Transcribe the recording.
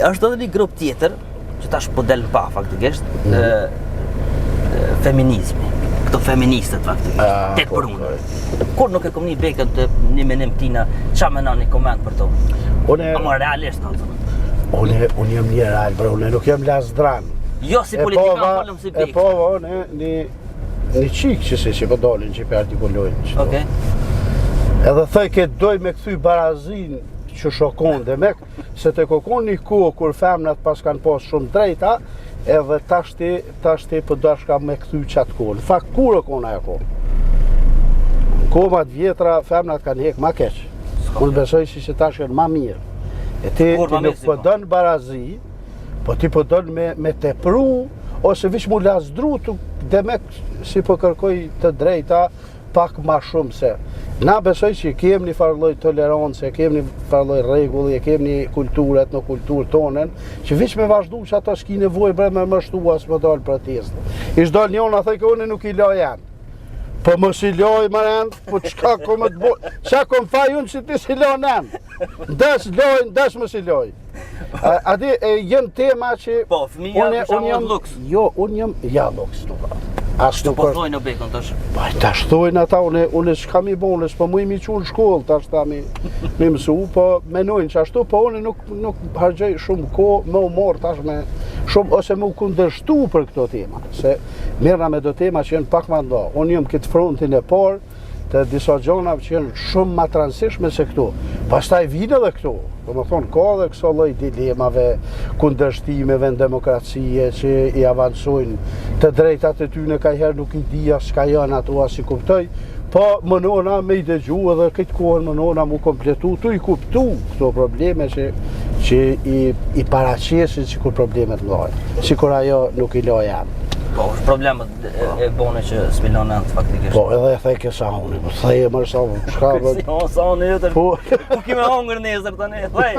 është edhe një grup tjetër, që tash po del pa faktikisht, feminizmi. Këto feministët faktikisht, tek për unë. Kur nuk e kom një bekën të një menim tina, qa menon një koment për to? Ama realisht, Unë jam një real, bro, unë nuk jam lasdran. Jo, si politikan, folëm si bekë. E pova, një qikë që po dolin, që për artikulojnë. Okej. Edhe thëj këtë doj me këthy barazin që shokon dhe mek, se të kokon një kohë kur femnat pas kanë pas shumë drejta, edhe tashti për dashka me këthy qatë kohë. Në fakt, kur e kona e kohë? Komat vjetra, femnat kanë hek ma keq. Unë besoj që tash kanë ma mirë. E ti nuk po dënë barazi, po ti po dënë me tepru, ose vish mu lasdru, dhe mek si po kërkoj të drejta, pak ma shumë se. Na besoj që kem një farloj tolerance, kem një farloj regulli, kem një kulturë, etnokulturë tonën, që vish me vazhdu që ato s'ki nevoj bre me mështu as më dalë protestë. Ish dalë njona, thej ka unë nuk i loj janë. Po më si loj më janë, po qka ko më të bojë, qa kom faj unë që ti si loj janë. Ndesh më si loj. Adi, jenë tema që... Po, fëmija për shumë luks. Jo, unë jam, ja luks nuk ka. Ashtu po thojnë në bekon tash? Tash thojnë ata, unë s'kam i bon, s'po mu i mi qunë shkollë, tash ta mi mësu, po menojnë që ashtu, po unë nuk hargjoj shumë ko, me u morë tash me shumë, ose me u kundërshtu për këto tema, se mirëna me do tema që jenë pak ma ndo. Unë jam këtë frontin e parë të disa gjonave që jenë shumë ma transishme se këtu. Pastaj vine dhe këtu, do më thonë, ka dhe këso lloj dilemave, kundërshtimeve në demokracie që i avancojnë të drejtat e tyne ka herë nuk i dhja s'ka janë ato as i kuptoj, po më nona me i dëgju edhe këtë kohën më nona mu kompletu, tu i kuptu këto probleme që i paraqesin si kur problemet lojë, si kur ajo nuk i lojë janë. Po, është problemet e bone që s'milon antë faktikisht. Po, edhe e thej kësa unë, po thej e mërë sa unë, shka... Si, sa unë jutër, ku kime hongër nesër të ne, thej.